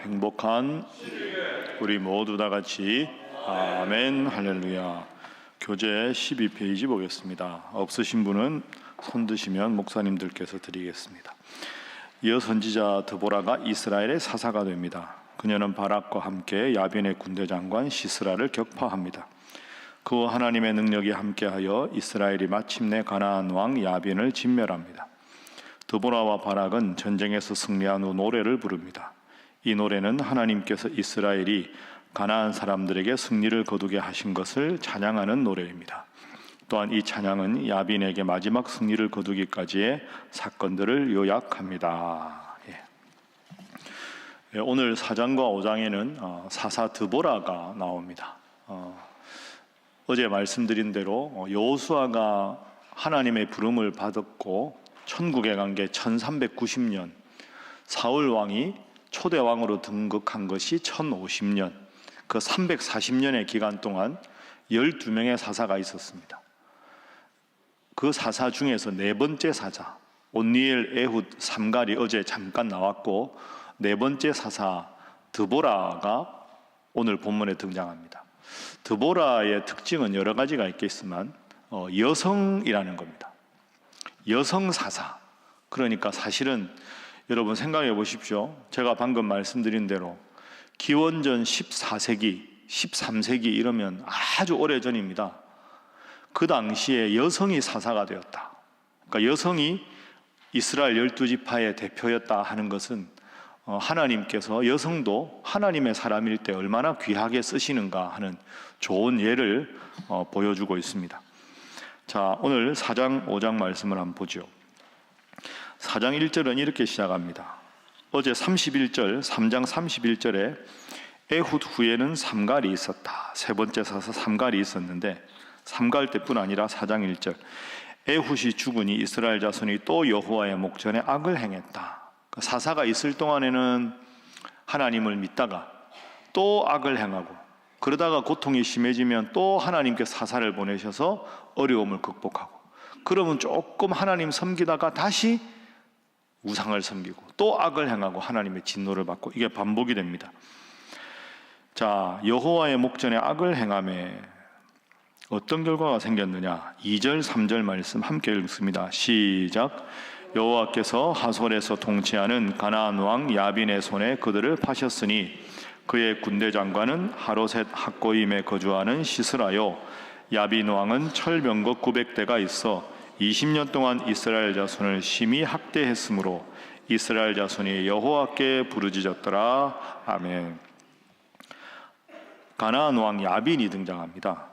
행복한 우리 모두 다 같이 아멘 할렐루야. 교재 12페이지 보겠습니다. 없으신 분은 손 드시면 목사님들께서 드리겠습니다. 이어 선지자 드보라가 이스라엘의 사사가 됩니다. 그녀는 바락과 함께 야빈의 군대 장관 시스라를 격파합니다. 그와 하나님의 능력이 함께하여 이스라엘이 마침내 가나안 왕 야빈을 진멸합니다. 드보라와 바락은 전쟁에서 승리한 후 노래를 부릅니다. 이 노래는 하나님께서 이스라엘이 가나안 사람들에게 승리를 거두게 하신 것을 찬양하는 노래입니다. 또한 이 찬양은 야빈에게 마지막 승리를 거두기까지의 사건들을 요약합니다. 오늘 4장과 5장에는 사사 드보라가 나옵니다. 어제 말씀드린 대로 여호수아가 하나님의 부름을 받았고 천국에 간 게 1390년, 사울 왕이 초대 왕으로 등극한 것이 1050년, 그 340년의 기간 동안 12명의 사사가 있었습니다. 그 사사 중에서 네 번째 사사 온니엘, 에훗, 삼갈이 어제 잠깐 나왔고, 네 번째 사사 드보라가 오늘 본문에 등장합니다. 드보라의 특징은 여러 가지가 있겠지만 여성이라는 겁니다. 여성 사사. 그러니까 사실은 여러분 생각해 보십시오. 제가 방금 말씀드린 대로 기원전 14세기, 13세기 이러면 아주 오래전입니다. 그 당시에 여성이 사사가 되었다. 그러니까 여성이 이스라엘 12지파의 대표였다 하는 것은 하나님께서 여성도 하나님의 사람일 때 얼마나 귀하게 쓰시는가 하는 좋은 예를 보여주고 있습니다. 자, 오늘 4장, 5장 말씀을 한번 보죠. 4장 1절은 이렇게 시작합니다. 어제 31절, 3장 31절에 에훗 후에는 삼갈이 있었다. 세 번째 사사 삼갈이 있었는데, 삼갈 때뿐 아니라 4장 1절 에훗이 죽으니 이스라엘 자손이 또 여호와의 목전에 악을 행했다. 사사가 있을 동안에는 하나님을 믿다가 또 악을 행하고, 그러다가 고통이 심해지면 또 하나님께 사사를 보내셔서 어려움을 극복하고, 그러면 조금 하나님 섬기다가 다시 우상을 섬기고 또 악을 행하고 하나님의 진노를 받고, 이게 반복이 됩니다. 자, 여호와의 목전에 악을 행함에 어떤 결과가 생겼느냐? 2절 3절 말씀 함께 읽습니다. 시작. 여호와께서 하솔에서 통치하는 가나안 왕 야빈의 손에 그들을 파셨으니 그의 군대 장관은 하로셋 학고임에 거주하는 시스라요, 야빈 왕은 철병거 900대가 있어 20년 동안 이스라엘 자손을 심히 학대했으므로 이스라엘 자손이 여호와께 부르짖었더라. 아멘. 가나안 왕 야빈이 등장합니다.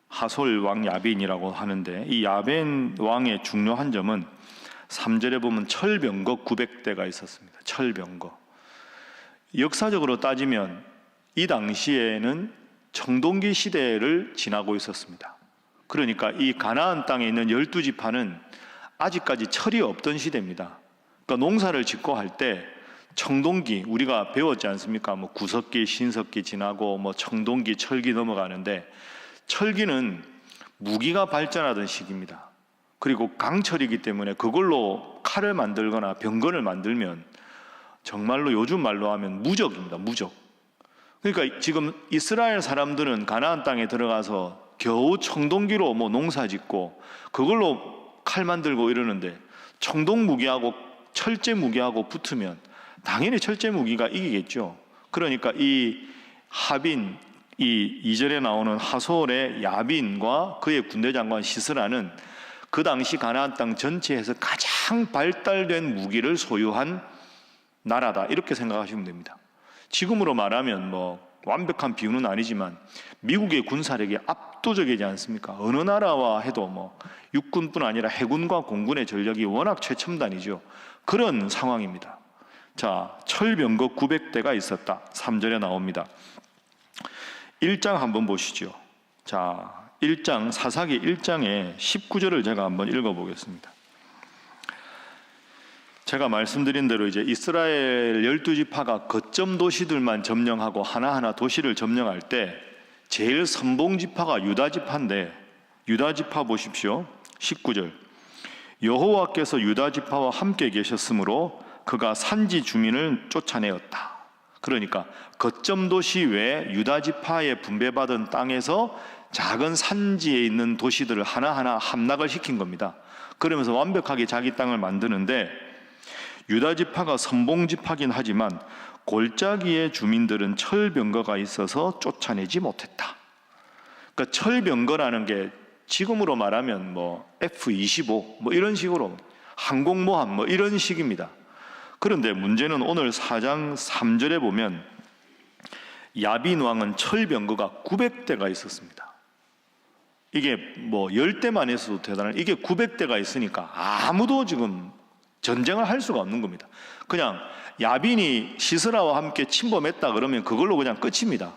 하솔 왕 야빈이라고 하는데, 이 야빈 왕의 중요한 점은 3절에 보면 철병거 900대가 있었습니다. 철병거. 역사적으로 따지면 이 당시에는 청동기 시대를 지나고 있었습니다. 그러니까 이 가나안 땅에 있는 12지파는 아직까지 철이 없던 시대입니다. 그러니까 농사를 짓고 할 때 청동기, 우리가 배웠지 않습니까? 뭐 구석기, 신석기 지나고 뭐 청동기, 철기 넘어가는데, 철기는 무기가 발전하던 시기입니다. 그리고 강철이기 때문에 그걸로 칼을 만들거나 병건을 만들면 정말로 요즘 말로 하면 무적입니다. 무적. 그러니까 지금 이스라엘 사람들은 가나안 땅에 들어가서 겨우 청동기로 뭐 농사 짓고 그걸로 칼 만들고 이러는데, 청동 무기하고 철제 무기하고 붙으면 당연히 철제 무기가 이기겠죠. 그러니까 이 하빈, 이 2절에 나오는 하솔의 야빈과 그의 군대 장관 시스라는 그 당시 가나안 땅 전체에서 가장 발달된 무기를 소유한 나라다, 이렇게 생각하시면 됩니다. 지금으로 말하면 뭐 완벽한 비유는 아니지만 미국의 군사력이 압도적이지 않습니까? 어느 나라와 해도 뭐 육군뿐 아니라 해군과 공군의 전력이 워낙 최첨단이죠. 그런 상황입니다. 자, 철병거 900대가 있었다. 3절에 나옵니다. 1장 한번 보시죠. 자, 1장, 사사기 1장의 19절을 제가 한번 읽어보겠습니다. 제가 말씀드린 대로 이제 이스라엘 12지파가 거점 도시들만 점령하고 하나하나 도시를 점령할 때 제일 선봉지파가 유다지파인데, 유다지파 보십시오. 19절. 여호와께서 유다지파와 함께 계셨으므로 그가 산지 주민을 쫓아내었다. 그러니까 거점 도시 외에 유다 지파에 분배받은 땅에서 작은 산지에 있는 도시들을 하나하나 함락을 시킨 겁니다. 그러면서 완벽하게 자기 땅을 만드는데, 유다 지파가 선봉 지파긴 하지만 골짜기의 주민들은 철병거가 있어서 쫓아내지 못했다. 그러니까 철병거라는 게 지금으로 말하면 뭐 F-25 뭐 이런 식으로 항공모함 뭐 이런 식입니다. 그런데 문제는 오늘 4장 3절에 보면 야빈 왕은 철병거가 900대가 있었습니다. 이게 뭐 10대만 있어도 대단한, 이게 900대가 있으니까 아무도 지금 전쟁을 할 수가 없는 겁니다. 그냥 야빈이 시스라와 함께 침범했다 그러면 그걸로 그냥 끝입니다.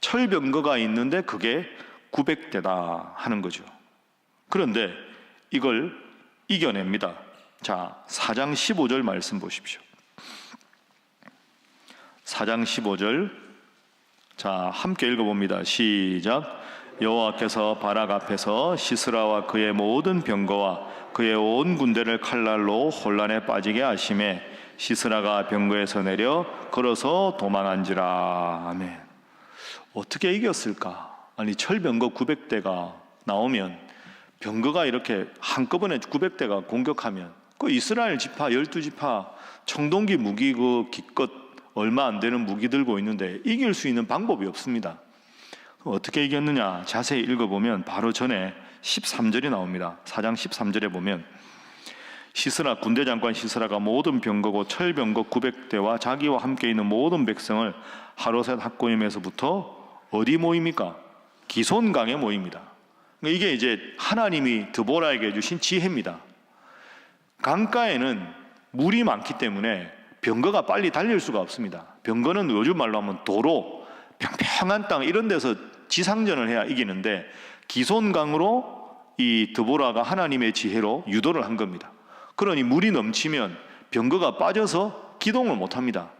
철병거가 있는데 그게 900대다 하는 거죠. 그런데 이걸 이겨냅니다. 자, 4장 15절 말씀 보십시오. 4장 15절, 자, 함께 읽어봅니다. 시작. 여호와께서 바락 앞에서 시스라와 그의 모든 병거와 그의 온 군대를 칼날로 혼란에 빠지게 하심에 시스라가 병거에서 내려 걸어서 도망한지라. 아멘. 어떻게 이겼을까? 아니, 철병거 900대가 나오면, 병거가 이렇게 한꺼번에 900대가 공격하면 그 이스라엘 지파 12지파 청동기 무기 그 기껏 얼마 안 되는 무기 들고 있는데 이길 수 있는 방법이 없습니다. 어떻게 이겼느냐 자세히 읽어보면 바로 전에 13절이 나옵니다. 4장 13절에 보면 시스라, 군대 장관 시스라가 모든 병거고 철병거 900대와 자기와 함께 있는 모든 백성을 하로셋 학고임에서부터 어디 모입니까? 기손강에 모입니다. 이게 이제 하나님이 드보라에게 주신 지혜입니다. 강가에는 물이 많기 때문에 병거가 빨리 달릴 수가 없습니다. 병거는 요즘 말로 하면 도로, 평평한 땅 이런 데서 지상전을 해야 이기는데, 기손강으로 이 드보라가 하나님의 지혜로 유도를 한 겁니다. 그러니 물이 넘치면 병거가 빠져서 기동을 못합니다.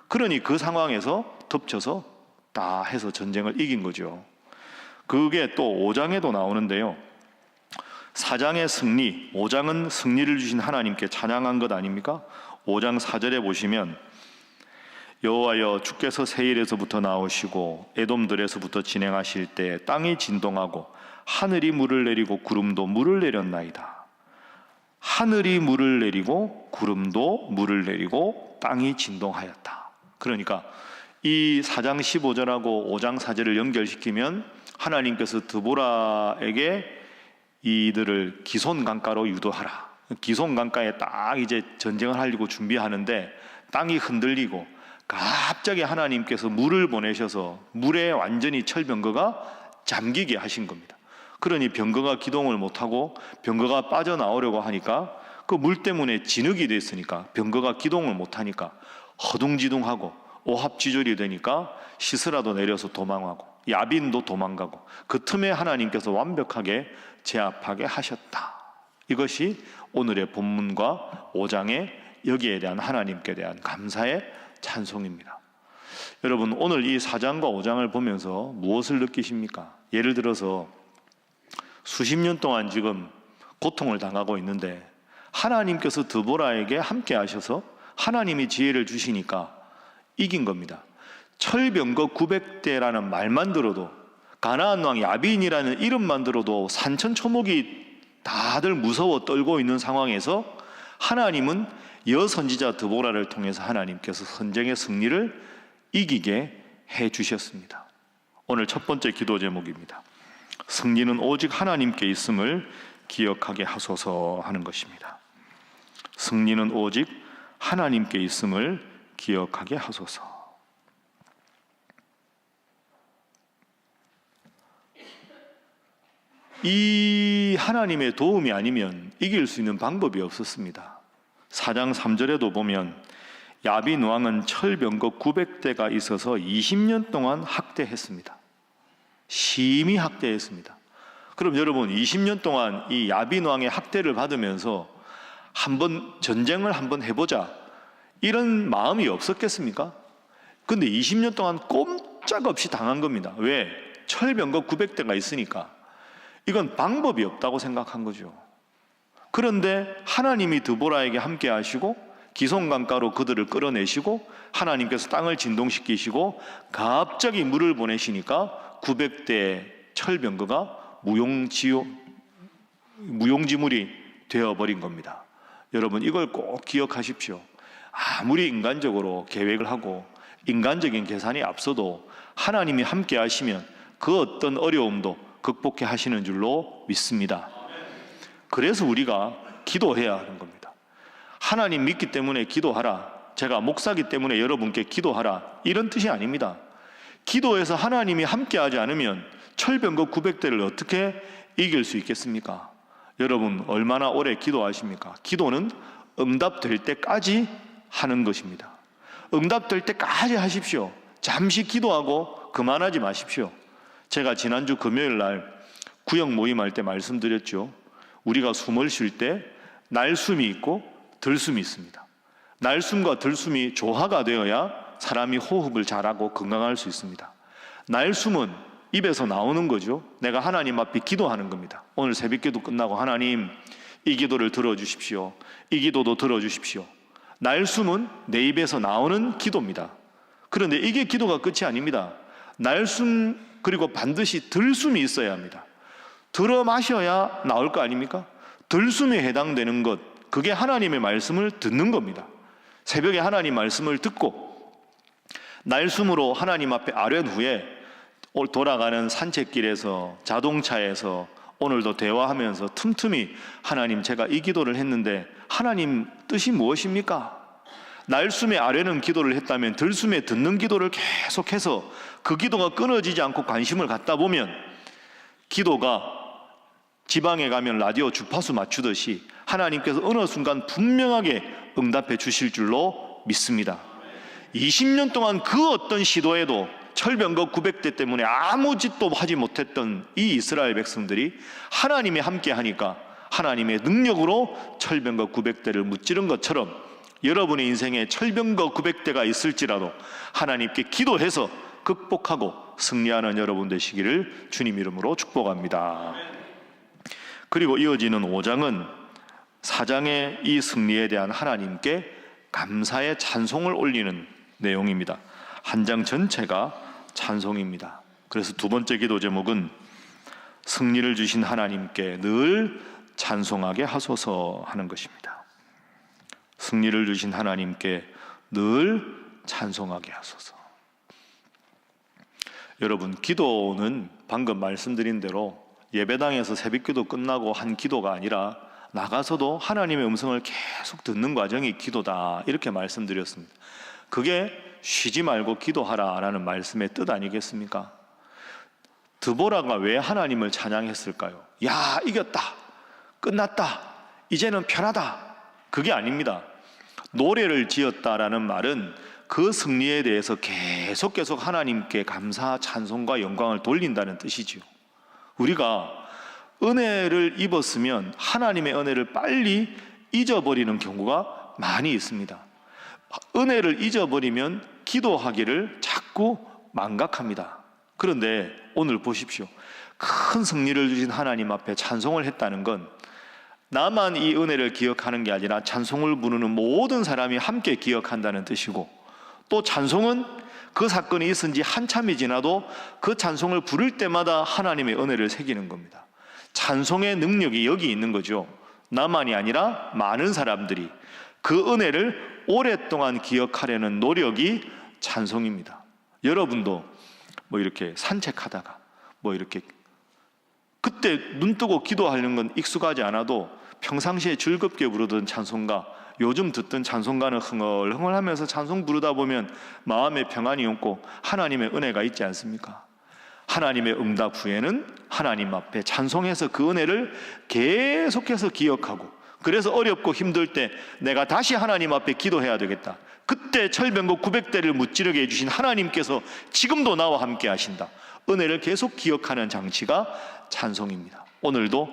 그러니 그 상황에서 덮쳐서 다 해서 전쟁을 이긴 거죠. 그게 또 5장에도 나오는데요. 4장의 승리, 5장은 승리를 주신 하나님께 찬양한 것 아닙니까? 5장 4절에 보시면 여호와여 주께서 세일에서부터 나오시고 에돔들에서부터 진행하실 때 땅이 진동하고 하늘이 물을 내리고 구름도 물을 내렸나이다. 하늘이 물을 내리고 구름도 물을 내리고 땅이 진동하였다. 그러니까 이 4장 15절하고 5장 4절을 연결시키면 하나님께서 드보라에게 이들을 기손강가로 유도하라. 기손강가에 딱 이제 전쟁을 하려고 준비하는데 땅이 흔들리고 갑자기 하나님께서 물을 보내셔서 물에 완전히 철병거가 잠기게 하신 겁니다. 그러니 병거가 기동을 못하고 병거가 빠져나오려고 하니까 그 물 때문에 진흙이 됐으니까 병거가 기동을 못하니까 허둥지둥하고 오합지졸이 되니까 시스라도 내려서 도망하고 야빈도 도망가고 그 틈에 하나님께서 완벽하게 제압하게 하셨다. 이것이 오늘의 본문과 5장의 여기에 대한 하나님께 대한 감사의 찬송입니다. 여러분, 오늘 이 4장과 5장을 보면서 무엇을 느끼십니까? 예를 들어서 수십 년 동안 지금 고통을 당하고 있는데 하나님께서 드보라에게 함께 하셔서 하나님이 지혜를 주시니까 이긴 겁니다. 철병거 900대라는 말만 들어도, 가나안 왕 야빈이라는 이름만 들어도 산천초목이 다들 무서워 떨고 있는 상황에서 하나님은 여선지자 드보라를 통해서 하나님께서 전쟁의 승리를 이기게 해 주셨습니다. 오늘 첫 번째 기도 제목입니다. 승리는 오직 하나님께 있음을 기억하게 하소서 하는 것입니다. 승리는 오직 하나님께 있음을 기억하게 하소서. 이 하나님의 도움이 아니면 이길 수 있는 방법이 없었습니다. 4장 3절에도 보면 야빈 왕은 철병거 900대가 있어서 20년 동안 학대했습니다. 심히 학대했습니다. 그럼 여러분, 20년 동안 이 야빈 왕의 학대를 받으면서 한번 전쟁을 한번 해보자 이런 마음이 없었겠습니까? 근데 20년 동안 꼼짝없이 당한 겁니다. 왜? 철병거 900대가 있으니까. 이건 방법이 없다고 생각한 거죠. 그런데 하나님이 드보라에게 함께 하시고 기송강가로 그들을 끌어내시고 하나님께서 땅을 진동시키시고 갑자기 물을 보내시니까 900대의 철병거가 무용지물이 되어버린 겁니다. 여러분, 이걸 꼭 기억하십시오. 아무리 인간적으로 계획을 하고 인간적인 계산이 앞서도 하나님이 함께 하시면 그 어떤 어려움도 극복해 하시는 줄로 믿습니다. 그래서 우리가 기도해야 하는 겁니다. 하나님 믿기 때문에 기도하라, 제가 목사기 때문에 여러분께 기도하라, 이런 뜻이 아닙니다. 기도해서 하나님이 함께 하지 않으면 철병거 900대를 어떻게 이길 수 있겠습니까? 여러분, 얼마나 오래 기도하십니까? 기도는 응답될 때까지 하는 것입니다. 응답될 때까지 하십시오. 잠시 기도하고 그만하지 마십시오. 제가 지난주 금요일 날 구역 모임할 때 말씀드렸죠. 우리가 숨을 쉴 때 날숨이 있고 들숨이 있습니다. 날숨과 들숨이 조화가 되어야 사람이 호흡을 잘하고 건강할 수 있습니다. 날숨은 입에서 나오는 거죠. 내가 하나님 앞에 기도하는 겁니다. 오늘 새벽기도 끝나고 하나님, 이 기도를 들어주십시오. 이 기도도 들어주십시오. 날숨은 내 입에서 나오는 기도입니다. 그런데 이게 기도가 끝이 아닙니다. 날숨, 그리고 반드시 들숨이 있어야 합니다. 들어 마셔야 나올 거 아닙니까? 들숨에 해당되는 것, 그게 하나님의 말씀을 듣는 겁니다. 새벽에 하나님 말씀을 듣고 날숨으로 하나님 앞에 아뢰은 후에 돌아가는 산책길에서, 자동차에서 오늘도 대화하면서 틈틈이 하나님, 제가 이 기도를 했는데 하나님 뜻이 무엇입니까? 날숨에 아뢰는 기도를 했다면 들숨에 듣는 기도를 계속해서 그 기도가 끊어지지 않고 관심을 갖다 보면 기도가 지방에 가면 라디오 주파수 맞추듯이 하나님께서 어느 순간 분명하게 응답해 주실 줄로 믿습니다. 20년 동안 그 어떤 시도에도 철병거 900대 때문에 아무 짓도 하지 못했던 이 이스라엘 백성들이 하나님이 함께 하니까 하나님의 능력으로 철병거 900대를 무찌른 것처럼 여러분의 인생에 철병거 900대가 있을지라도 하나님께 기도해서 극복하고 승리하는 여러분 되시기를 주님 이름으로 축복합니다. 그리고 이어지는 5장은 4장의 이 승리에 대한 하나님께 감사의 찬송을 올리는 내용입니다. 한 장 전체가 찬송입니다. 그래서 두 번째 기도 제목은 승리를 주신 하나님께 늘 찬송하게 하소서 하는 것입니다. 승리를 주신 하나님께 늘 찬송하게 하소서. 여러분, 기도는 방금 말씀드린 대로 예배당에서 새벽기도 끝나고 한 기도가 아니라 나가서도 하나님의 음성을 계속 듣는 과정이 기도다, 이렇게 말씀드렸습니다. 그게 쉬지 말고 기도하라라는 말씀의 뜻 아니겠습니까? 드보라가 왜 하나님을 찬양했을까요? 야, 이겼다, 끝났다, 이제는 편하다, 그게 아닙니다. 노래를 지었다라는 말은 그 승리에 대해서 계속 하나님께 감사, 찬송과 영광을 돌린다는 뜻이지요. 우리가 은혜를 입었으면 하나님의 은혜를 빨리 잊어버리는 경우가 많이 있습니다. 은혜를 잊어버리면 기도하기를 자꾸 망각합니다. 그런데 오늘 보십시오. 큰 승리를 주신 하나님 앞에 찬송을 했다는 건 나만 이 은혜를 기억하는 게 아니라 찬송을 부르는 모든 사람이 함께 기억한다는 뜻이고, 또 찬송은 그 사건이 있은 지 한참이 지나도 그 찬송을 부를 때마다 하나님의 은혜를 새기는 겁니다. 찬송의 능력이 여기 있는 거죠. 나만이 아니라 많은 사람들이 그 은혜를 오랫동안 기억하려는 노력이 찬송입니다. 여러분도 뭐 이렇게 산책하다가 뭐 이렇게 그때 눈 뜨고 기도하는 건 익숙하지 않아도 평상시에 즐겁게 부르던 찬송가, 요즘 듣던 찬송가는 흥얼흥얼하면서 찬송 부르다 보면 마음에 평안이 없고 하나님의 은혜가 있지 않습니까? 하나님의 응답 후에는 하나님 앞에 찬송해서 그 은혜를 계속해서 기억하고, 그래서 어렵고 힘들 때 내가 다시 하나님 앞에 기도해야 되겠다. 그때 철병거 900대를 무찌르게 해주신 하나님께서 지금도 나와 함께 하신다. 은혜를 계속 기억하는 장치가 찬송입니다. 오늘도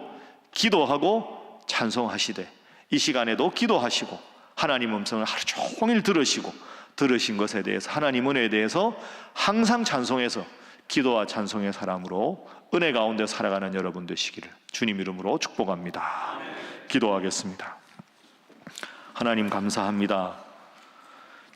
기도하고 찬송하시되 이 시간에도 기도하시고 하나님 음성을 하루 종일 들으시고 들으신 것에 대해서 하나님 은혜에 대해서 항상 찬송해서 기도와 찬송의 사람으로 은혜 가운데 살아가는 여러분 되시기를 주님 이름으로 축복합니다. 기도하겠습니다. 하나님 감사합니다.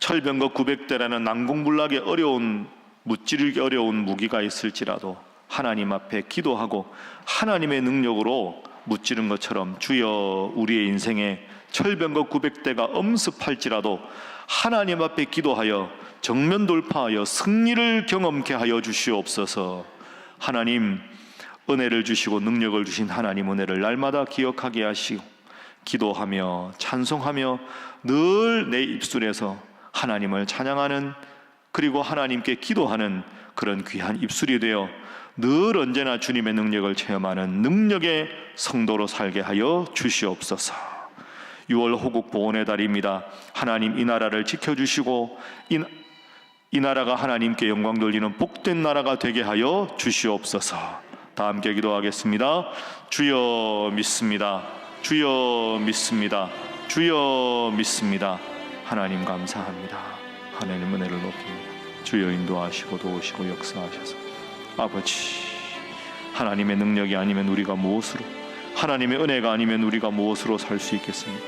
철병거 900대라는 난공불락의 어려운, 무찌르기 어려운 무기가 있을지라도 하나님 앞에 기도하고 하나님의 능력으로 무찌른 것처럼 주여 우리의 인생에 철병거 900대가 엄습할지라도 하나님 앞에 기도하여 정면 돌파하여 승리를 경험케 하여 주시옵소서. 하나님 은혜를 주시고 능력을 주신 하나님 은혜를 날마다 기억하게 하시고 기도하며 찬송하며 늘 내 입술에서 하나님을 찬양하는, 그리고 하나님께 기도하는 그런 귀한 입술이 되어 늘 언제나 주님의 능력을 체험하는 능력의 성도로 살게 하여 주시옵소서. 6월 호국 보훈의 달입니다. 하나님 이 나라를 지켜주시고 이 나라가 하나님께 영광 돌리는 복된 나라가 되게 하여 주시옵소서. 다 함께 기도하겠습니다. 주여 믿습니다. 주여 믿습니다. 주여 믿습니다. 하나님 감사합니다. 하나님 은혜를 높입니다. 주여 인도하시고 도우시고 역사하셔서 아버지, 하나님의 능력이 아니면 우리가 무엇으로, 하나님의 은혜가 아니면 우리가 무엇으로 살 수 있겠습니까?